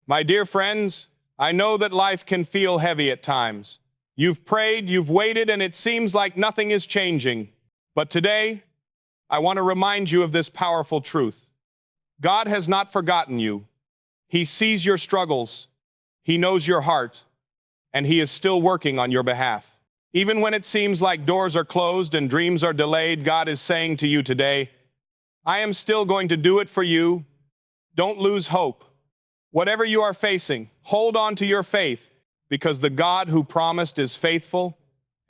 My dear friends, I know that life can feel heavy at times. You've prayed, you've waited, and it seems like nothing is changing. But today, I want to remind you of this powerful truth. God has not forgotten you. He sees your struggles. He knows your heart, and He is still working on your behalf. Even when it seems like doors are closed and dreams are delayed, God is saying to you today, I am still going to do it for you. Don't lose hope. Whatever you are facing, hold on to your faith, because the God who promised is faithful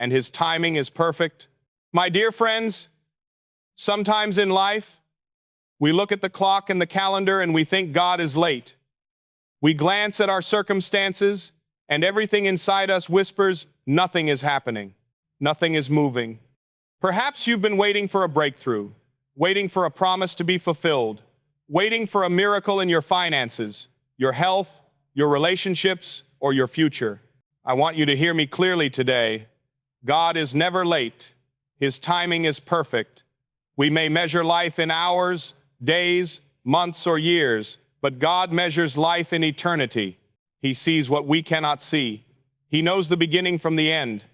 and His timing is perfect. My dear friends, sometimes in life, we look at the clock and the calendar and we think God is late. We glance at our circumstances and everything inside us whispers, nothing is happening. Nothing is moving. Perhaps you've been waiting for a breakthrough, waiting for a promise to be fulfilled, waiting for a miracle in your finances, your health, your relationships, or your future. I want you to hear me clearly today. God is never late. His timing is perfect. We may measure life in hours, days, months, or years, but God measures life in eternity. He sees what we cannot see. He knows the beginning from the end,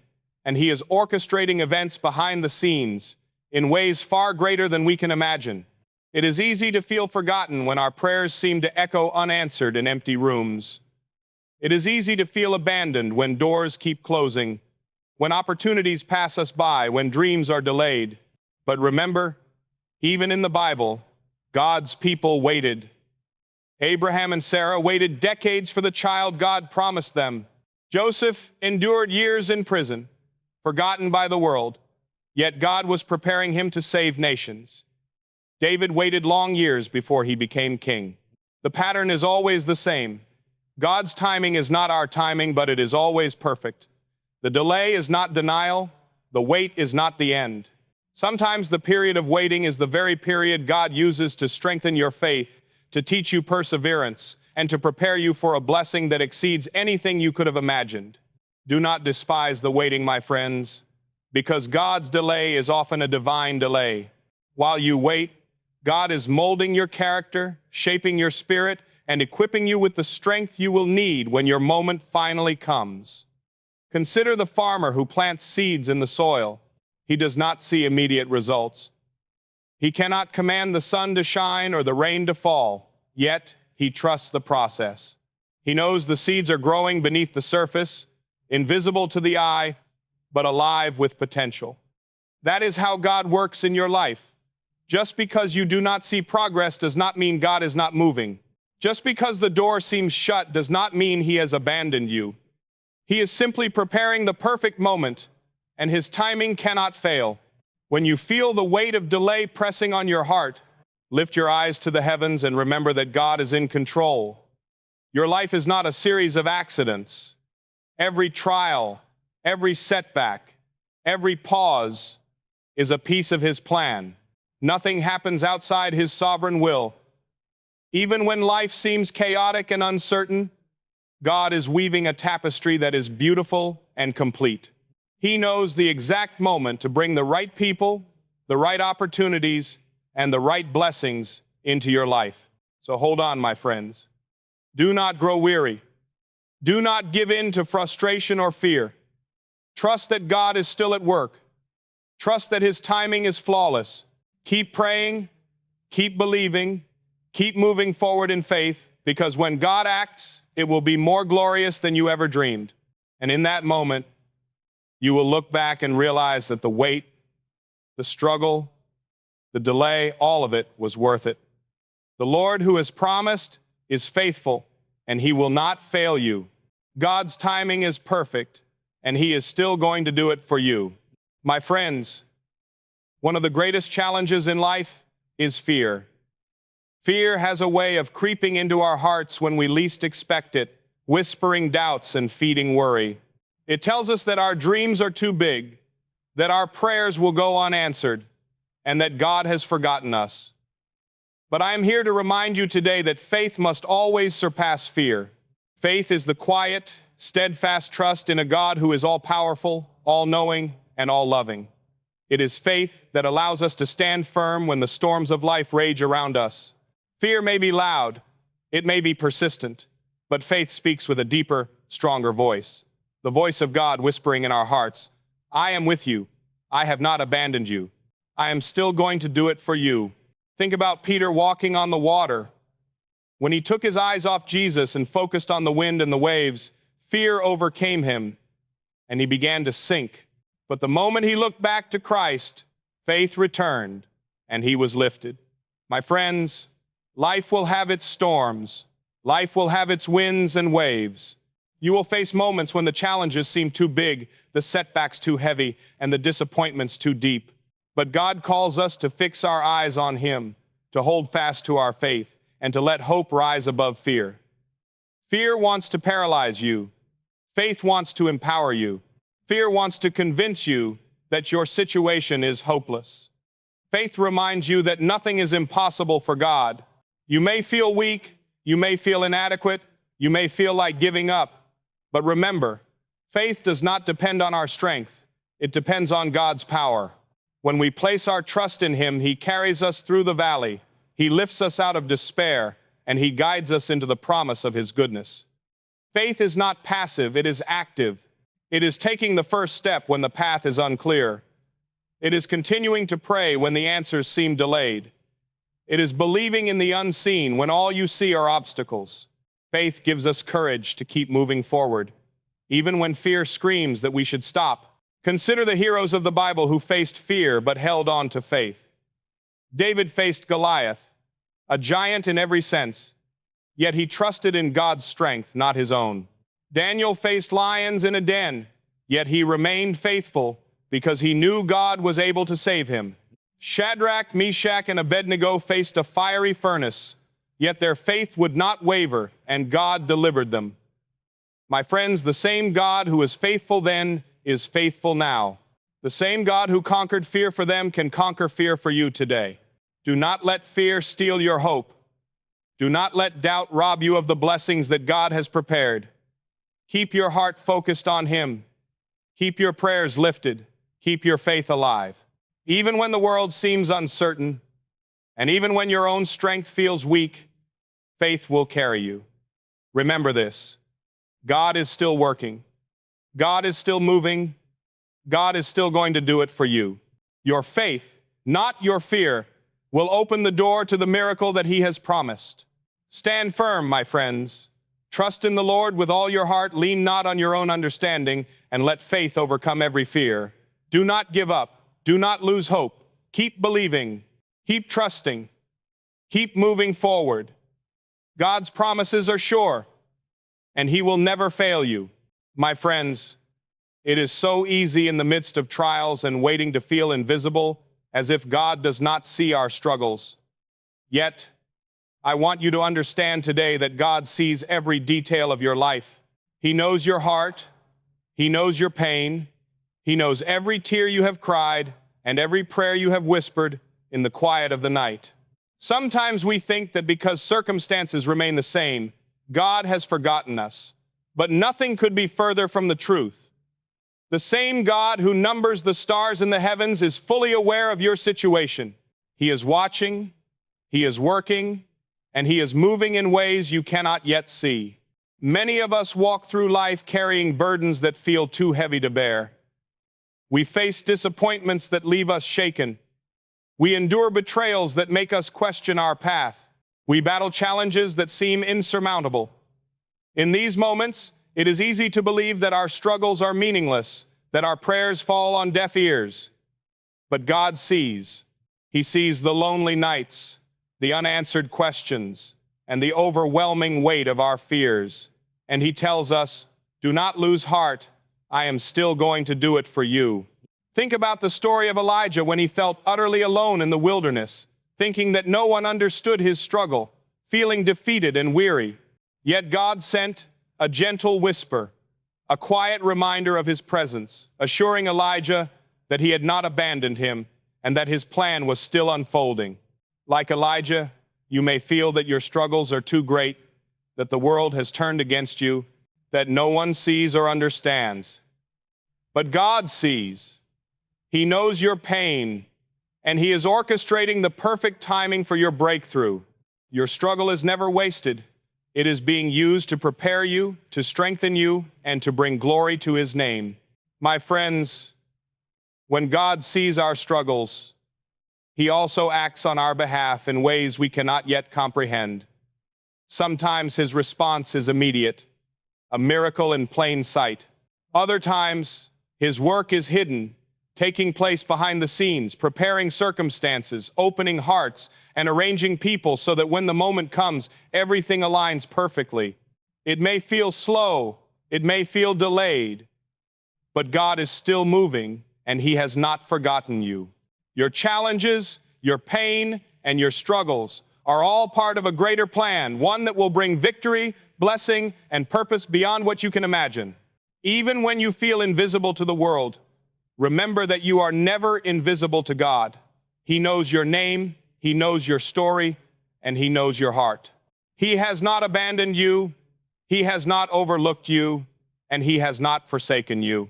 and He is orchestrating events behind the scenes in ways far greater than we can imagine. It is easy to feel forgotten when our prayers seem to echo unanswered in empty rooms. It is easy to feel abandoned when doors keep closing, when opportunities pass us by, when dreams are delayed. But remember, even in the Bible, God's people waited. Abraham and Sarah waited decades for the child God promised them. Joseph endured years in prison, forgotten by the world, yet God was preparing him to save nations. David waited long years before he became king. The pattern is always the same. God's timing is not our timing, but it is always perfect. The delay is not denial. The wait is not the end. Sometimes the period of waiting is the very period God uses to strengthen your faith, to teach you perseverance, and to prepare you for a blessing that exceeds anything you could have imagined. Do not despise the waiting, my friends, because God's delay is often a divine delay. While you wait, God is molding your character, shaping your spirit, and equipping you with the strength you will need when your moment finally comes. Consider the farmer who plants seeds in the soil. He does not see immediate results. He cannot command the sun to shine or the rain to fall, yet he trusts the process. He knows the seeds are growing beneath the surface, invisible to the eye, but alive with potential. That is how God works in your life. Just because you do not see progress does not mean God is not moving. Just because the door seems shut does not mean He has abandoned you. He is simply preparing the perfect moment, and His timing cannot fail. When you feel the weight of delay pressing on your heart, lift your eyes to the heavens and remember that God is in control. Your life is not a series of accidents. Every trial, every setback, every pause is a piece of His plan. Nothing happens outside His sovereign will. Even when life seems chaotic and uncertain, God is weaving a tapestry that is beautiful and complete. He knows the exact moment to bring the right people, the right opportunities, and the right blessings into your life. So hold on, my friends. Do not grow weary. Do not give in to frustration or fear. Trust that God is still at work. Trust that His timing is flawless. Keep praying, keep believing, keep moving forward in faith, because when God acts, it will be more glorious than you ever dreamed. And in that moment, you will look back and realize that the wait, the struggle, the delay, all of it was worth it. The Lord who has promised is faithful, and He will not fail you. God's timing is perfect, and He is still going to do it for you. My friends, one of the greatest challenges in life is fear. Fear has a way of creeping into our hearts when we least expect it, whispering doubts and feeding worry. It tells us that our dreams are too big, that our prayers will go unanswered, and that God has forgotten us. But I am here to remind you today that faith must always surpass fear. Faith is the quiet, steadfast trust in a God who is all-powerful, all-knowing, and all-loving. It is faith that allows us to stand firm when the storms of life rage around us. Fear may be loud, it may be persistent, But faith speaks with a deeper, stronger voice. The voice of God whispering in our hearts, I am with you. I have not abandoned you. I am still going to do it for you. Think about Peter walking on the water. When he took his eyes off Jesus and focused on the wind and the waves, fear overcame him, and he began to sink. But the moment he looked back to Christ, faith returned, and he was lifted. My friends, life will have its storms. Life will have its winds and waves. You will face moments when the challenges seem too big, the setbacks too heavy, and the disappointments too deep. But God calls us to fix our eyes on Him, to hold fast to our faith, and to let hope rise above fear. Fear wants to paralyze you. Faith wants to empower you. Fear wants to convince you that your situation is hopeless. Faith reminds you that nothing is impossible for God. You may feel weak, you may feel inadequate, you may feel like giving up. But remember, faith does not depend on our strength. It depends on God's power. When we place our trust in Him, He carries us through the valley. He lifts us out of despair, and He guides us into the promise of His goodness. Faith is not passive, it is active. It is taking the first step when the path is unclear. It is continuing to pray when the answers seem delayed. It is believing in the unseen when all you see are obstacles. Faith gives us courage to keep moving forward, even when fear screams that we should stop. Consider the heroes of the Bible who faced fear but held on to faith. David faced Goliath, a giant in every sense, yet he trusted in God's strength, not his own. Daniel faced lions in a den, yet he remained faithful because he knew God was able to save him. Shadrach, Meshach, and Abednego faced a fiery furnace, yet their faith would not waver, and God delivered them. My friends, the same God who was faithful then is faithful now. The same God who conquered fear for them can conquer fear for you today. Do not let fear steal your hope. Do not let doubt rob you of the blessings that God has prepared. Keep your heart focused on Him. Keep your prayers lifted. Keep your faith alive. Even when the world seems uncertain, and even when your own strength feels weak, faith will carry you. Remember this: God is still working. God is still moving. God is still going to do it for you. Your faith, not your fear, will open the door to the miracle that He has promised. Stand firm, my friends. Trust in the Lord with all your heart. Lean not on your own understanding, and let faith overcome every fear. Do not give up. Do not lose hope. Keep believing. Keep trusting. Keep moving forward. God's promises are sure, and He will never fail you. My friends, it is so easy in the midst of trials and waiting to feel invisible, as if God does not see our struggles. Yet, I want you to understand today that God sees every detail of your life. He knows your heart. He knows your pain. He knows every tear you have cried and every prayer you have whispered in the quiet of the night. Sometimes we think that because circumstances remain the same, God has forgotten us. But nothing could be further from the truth. The same God who numbers the stars in the heavens is fully aware of your situation. He is watching, He is working, and He is moving in ways you cannot yet see. Many of us walk through life carrying burdens that feel too heavy to bear. We face disappointments that leave us shaken. We endure betrayals that make us question our path. We battle challenges that seem insurmountable. In these moments, it is easy to believe that our struggles are meaningless, that our prayers fall on deaf ears. But God sees. He sees the lonely nights, the unanswered questions, and the overwhelming weight of our fears. And He tells us, do not lose heart. I am still going to do it for you. Think about the story of Elijah when he felt utterly alone in the wilderness, thinking that no one understood his struggle, feeling defeated and weary. Yet God sent a gentle whisper, a quiet reminder of His presence, assuring Elijah that He had not abandoned him and that His plan was still unfolding. Like Elijah, you may feel that your struggles are too great, that the world has turned against you, that no one sees or understands. But God sees. He knows your pain, and He is orchestrating the perfect timing for your breakthrough. Your struggle is never wasted. It is being used to prepare you, to strengthen you, and to bring glory to His name. My friends, when God sees our struggles, He also acts on our behalf in ways we cannot yet comprehend. Sometimes His response is immediate, a miracle in plain sight. Other times, His work is hidden, taking place behind the scenes, preparing circumstances, opening hearts, and arranging people so that when the moment comes, everything aligns perfectly. It may feel slow, it may feel delayed, but God is still moving, and He has not forgotten you. Your challenges, your pain, and your struggles are all part of a greater plan, one that will bring victory, blessing, and purpose beyond what you can imagine. Even when you feel invisible to the world, remember that you are never invisible to God. He knows your name, He knows your story, and He knows your heart. He has not abandoned you, He has not overlooked you, and He has not forsaken you.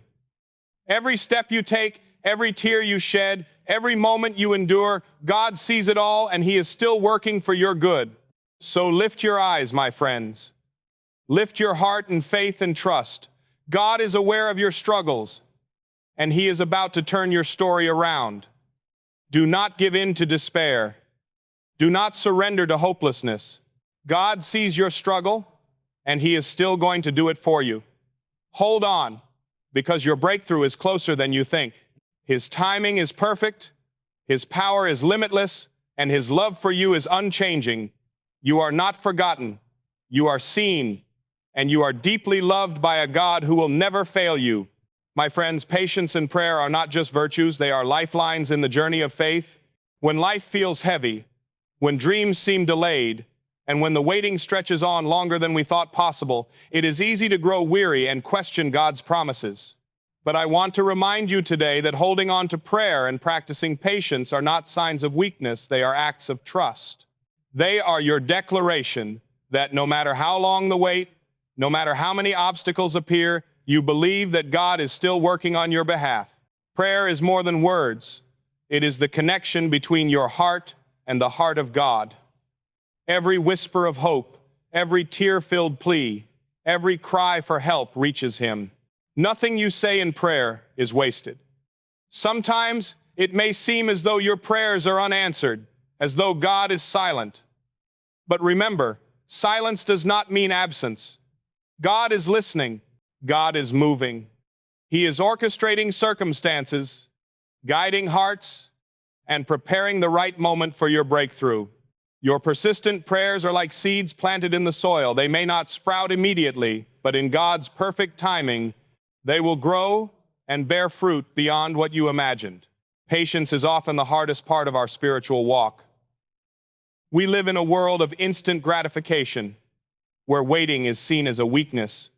Every step you take, every tear you shed, every moment you endure, God sees it all, and He is still working for your good. So lift your eyes, my friends. Lift your heart in faith and trust. God is aware of your struggles, and He is about to turn your story around. Do not give in to despair. Do not surrender to hopelessness. God sees your struggle, and He is still going to do it for you. Hold on, because your breakthrough is closer than you think. His timing is perfect, His power is limitless, and His love for you is unchanging. You are not forgotten, you are seen, and you are deeply loved by a God who will never fail you. My friends, patience and prayer are not just virtues, they are lifelines in the journey of faith. When life feels heavy, when dreams seem delayed, and when the waiting stretches on longer than we thought possible, it is easy to grow weary and question God's promises. But I want to remind you today that holding on to prayer and practicing patience are not signs of weakness, they are acts of trust. They are your declaration that no matter how long the wait, no matter how many obstacles appear, you believe that God is still working on your behalf. Prayer is more than words. It is the connection between your heart and the heart of God. Every whisper of hope, every tear-filled plea, every cry for help reaches Him. Nothing you say in prayer is wasted. Sometimes it may seem as though your prayers are unanswered, as though God is silent. But remember, silence does not mean absence. God is listening. God is moving. He is orchestrating circumstances, guiding hearts, and preparing the right moment for your breakthrough. Your persistent prayers are like seeds planted in the soil. They may not sprout immediately, but in God's perfect timing, they will grow and bear fruit beyond what you imagined. Patience is often the hardest part of our spiritual walk. We live in a world of instant gratification, where waiting is seen as a weakness,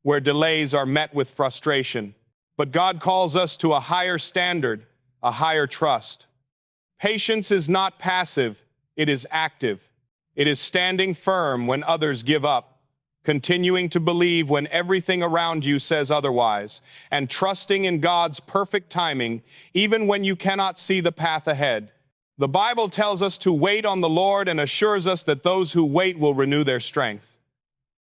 where delays are met with frustration. But God calls us to a higher standard, a higher trust. Patience is not passive, it is active. It is standing firm when others give up, continuing to believe when everything around you says otherwise, and trusting in God's perfect timing, even when you cannot see the path ahead. The Bible tells us to wait on the Lord and assures us that those who wait will renew their strength.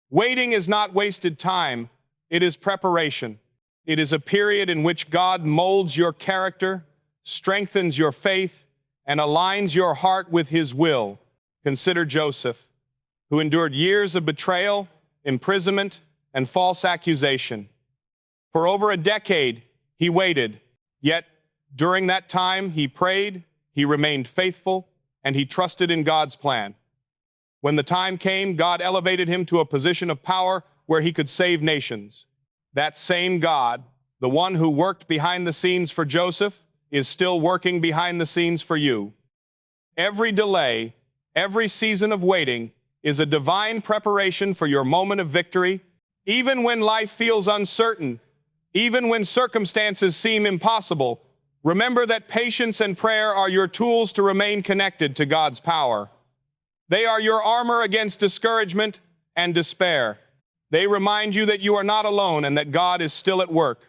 Waiting is not wasted time, it is preparation. It is a period in which God molds your character, strengthens your faith, and aligns your heart with His will. Consider Joseph, who endured years of betrayal, imprisonment, and false accusation. For over a decade, he waited, yet during that time he prayed, he remained faithful, and he trusted in God's plan. When the time came, God elevated him to a position of power where he could save nations. That same God, the one who worked behind the scenes for Joseph, is still working behind the scenes for you. Every delay, every season of waiting is a divine preparation for your moment of victory. Even when life feels uncertain, even when circumstances seem impossible, remember that patience and prayer are your tools to remain connected to God's power. They are your armor against discouragement and despair. They remind you that you are not alone and that God is still at work.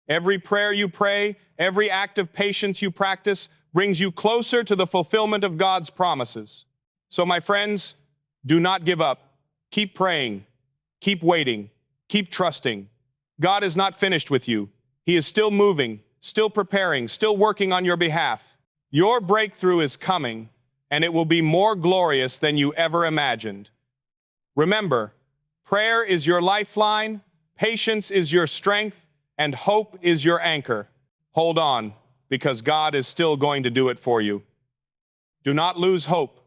Every prayer you pray, every act of patience you practice, brings you closer to the fulfillment of God's promises. So, my friends, do not give up. Keep praying, keep waiting, keep trusting. God is not finished with you. He is still moving, still preparing, still working on your behalf. Your breakthrough is coming, and it will be more glorious than you ever imagined. Remember, prayer is your lifeline, patience is your strength, and hope is your anchor. Hold on, because God is still going to do it for you. Do not lose hope,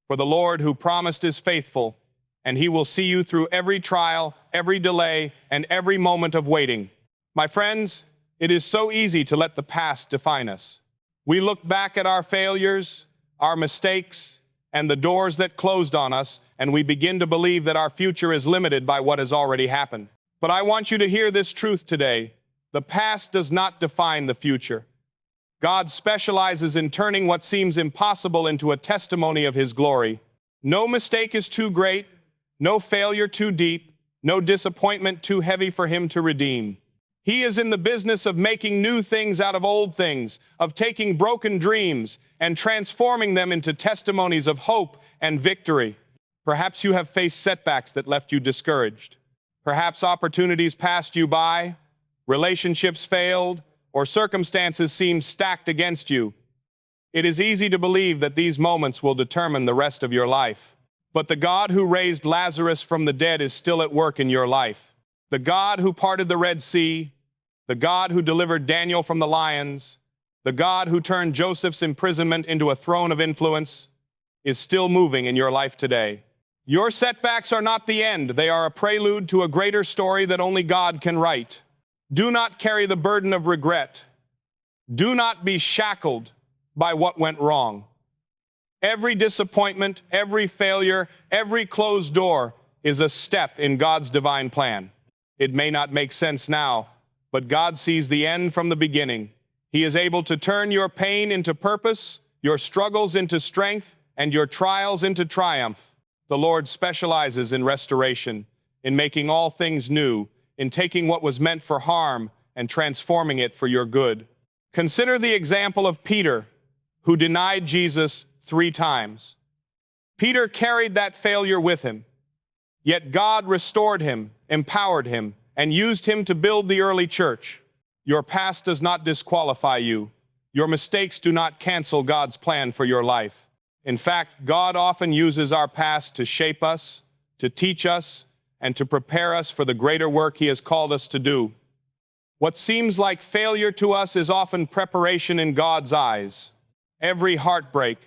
for the Lord who promised is faithful, and he will see you through every trial, every delay, and every moment of waiting. My friends, it is so easy to let the past define us. We look back at our failures, our mistakes, and the doors that closed on us, and we begin to believe that our future is limited by what has already happened. But I want you to hear this truth today. The past does not define the future. God specializes in turning what seems impossible into a testimony of his glory. No mistake is too great, no failure too deep, no disappointment too heavy for him to redeem. He is in the business of making new things out of old things, of taking broken dreams and transforming them into testimonies of hope and victory. Perhaps you have faced setbacks that left you discouraged. Perhaps opportunities passed you by, relationships failed, or circumstances seemed stacked against you. It is easy to believe that these moments will determine the rest of your life. But the God who raised Lazarus from the dead is still at work in your life. The God who parted the Red Sea, the God who delivered Daniel from the lions, the God who turned Joseph's imprisonment into a throne of influence, is still moving in your life today. Your setbacks are not the end. They are a prelude to a greater story that only God can write. Do not carry the burden of regret. Do not be shackled by what went wrong. Every disappointment, every failure, every closed door is a step in God's divine plan. It may not make sense now, but God sees the end from the beginning. He is able to turn your pain into purpose, your struggles into strength, and your trials into triumph. The Lord specializes in restoration, in making all things new, in taking what was meant for harm and transforming it for your good. Consider the example of Peter, who denied Jesus 3 times. Peter carried that failure with him, yet God restored him, empowered him, and used him to build the early church. Your past does not disqualify you. Your mistakes do not cancel God's plan for your life. In fact, God often uses our past to shape us, to teach us, and to prepare us for the greater work he has called us to do. What seems like failure to us is often preparation in God's eyes. Every heartbreak,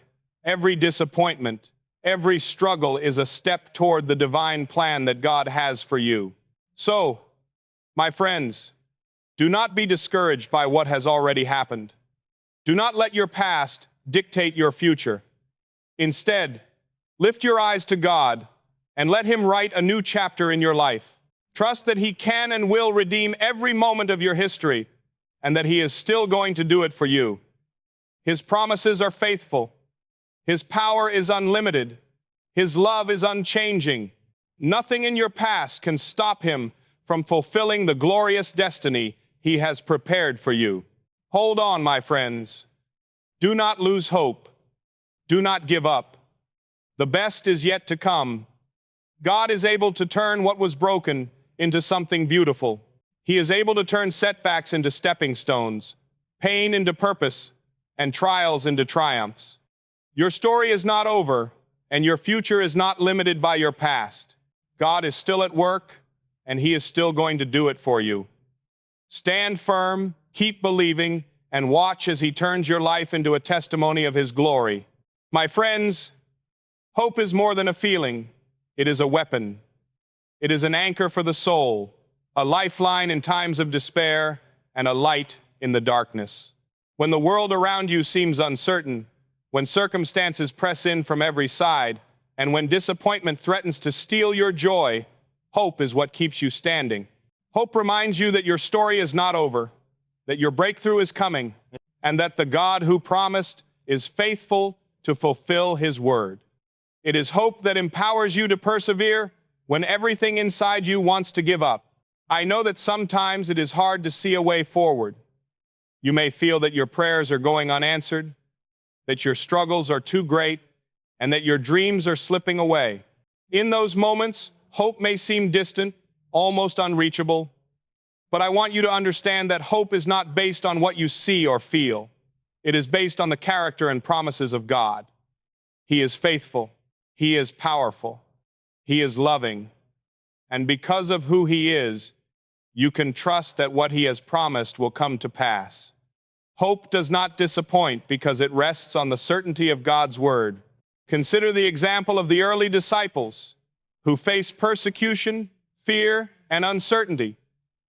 every disappointment, every struggle is a step toward the divine plan that God has for you. So, my friends, do not be discouraged by what has already happened. Do not let your past dictate your future. Instead, lift your eyes to God and let him write a new chapter in your life. Trust that he can and will redeem every moment of your history, and that he is still going to do it for you. His promises are faithful. His power is unlimited. His love is unchanging. Nothing in your past can stop him from fulfilling the glorious destiny he has prepared for you. Hold on, my friends. Do not lose hope. Do not give up. The best is yet to come. God is able to turn what was broken into something beautiful. He is able to turn setbacks into stepping stones, pain into purpose, and trials into triumphs. Your story is not over, and your future is not limited by your past. God is still at work, and he is still going to do it for you. Stand firm, keep believing, and watch as he turns your life into a testimony of his glory. My friends, hope is more than a feeling. It is a weapon. It is an anchor for the soul, a lifeline in times of despair, and a light in the darkness. When the world around you seems uncertain, when circumstances press in from every side, and when disappointment threatens to steal your joy, hope is what keeps you standing. Hope reminds you that your story is not over, that your breakthrough is coming, and that the God who promised is faithful to fulfill his word. It is hope that empowers you to persevere when everything inside you wants to give up. I know that sometimes it is hard to see a way forward. You may feel that your prayers are going unanswered, that your struggles are too great, and that your dreams are slipping away. In those moments, hope may seem distant, almost unreachable, but I want you to understand that hope is not based on what you see or feel. It is based on the character and promises of God. He is faithful. He is powerful. He is loving. And because of who He is, you can trust that what He has promised will come to pass. Hope does not disappoint because it rests on the certainty of God's word. Consider the example of the early disciples who faced persecution, fear, and uncertainty.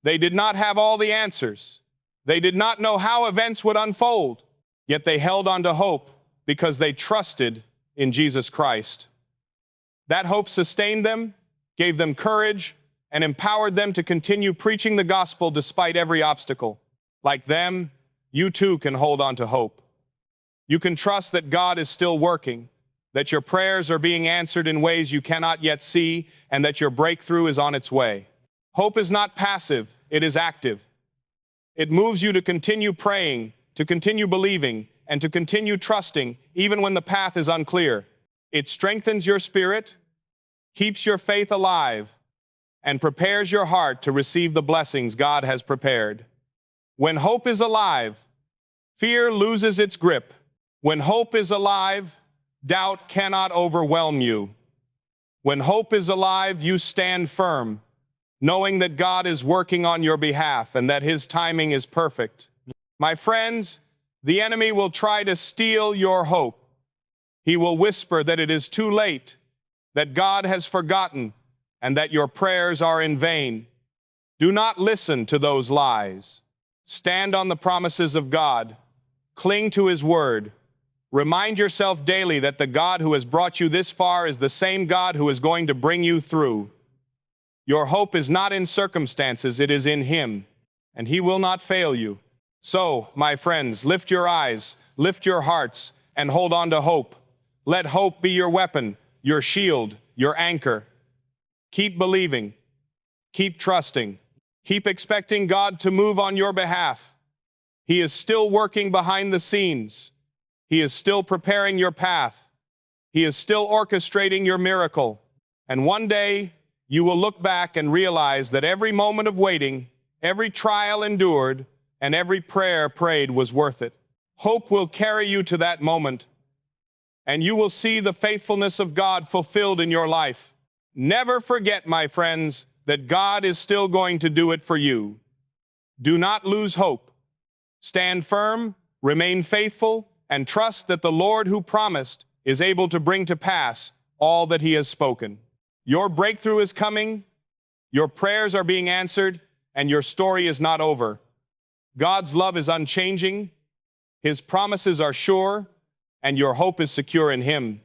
They did not have all the answers. They did not know how events would unfold, yet they held on to hope because they trusted in Jesus Christ. That hope sustained them, gave them courage, and empowered them to continue preaching the gospel despite every obstacle. Like them, you too can hold on to hope. You can trust that God is still working, that your prayers are being answered in ways you cannot yet see, and that your breakthrough is on its way. Hope is not passive, it is active. It moves you to continue praying, to continue believing, and to continue trusting, even when the path is unclear. It strengthens your spirit, keeps your faith alive, and prepares your heart to receive the blessings God has prepared. When hope is alive, fear loses its grip. When hope is alive, doubt cannot overwhelm you. When hope is alive, you stand firm, knowing that God is working on your behalf and that His timing is perfect. My friends, the enemy will try to steal your hope. He will whisper that it is too late, that God has forgotten, and that your prayers are in vain. Do not listen to those lies. Stand on the promises of God. Cling to His word. Remind yourself daily that the God who has brought you this far is the same God who is going to bring you through. Your hope is not in circumstances, it is in Him, and He will not fail you. So, my friends, lift your eyes, lift your hearts, and hold on to hope. Let hope be your weapon, your shield, your anchor. Keep believing. Keep trusting. Keep expecting God to move on your behalf. He is still working behind the scenes. He is still preparing your path. He is still orchestrating your miracle. And one day, you will look back and realize that every moment of waiting, every trial endured, and every prayer prayed was worth it. Hope will carry you to that moment, and you will see the faithfulness of God fulfilled in your life. Never forget, my friends, that God is still going to do it for you. Do not lose hope. Stand firm, remain faithful, and trust that the Lord who promised is able to bring to pass all that He has spoken. Your breakthrough is coming, your prayers are being answered, and your story is not over. God's love is unchanging, His promises are sure, and your hope is secure in Him.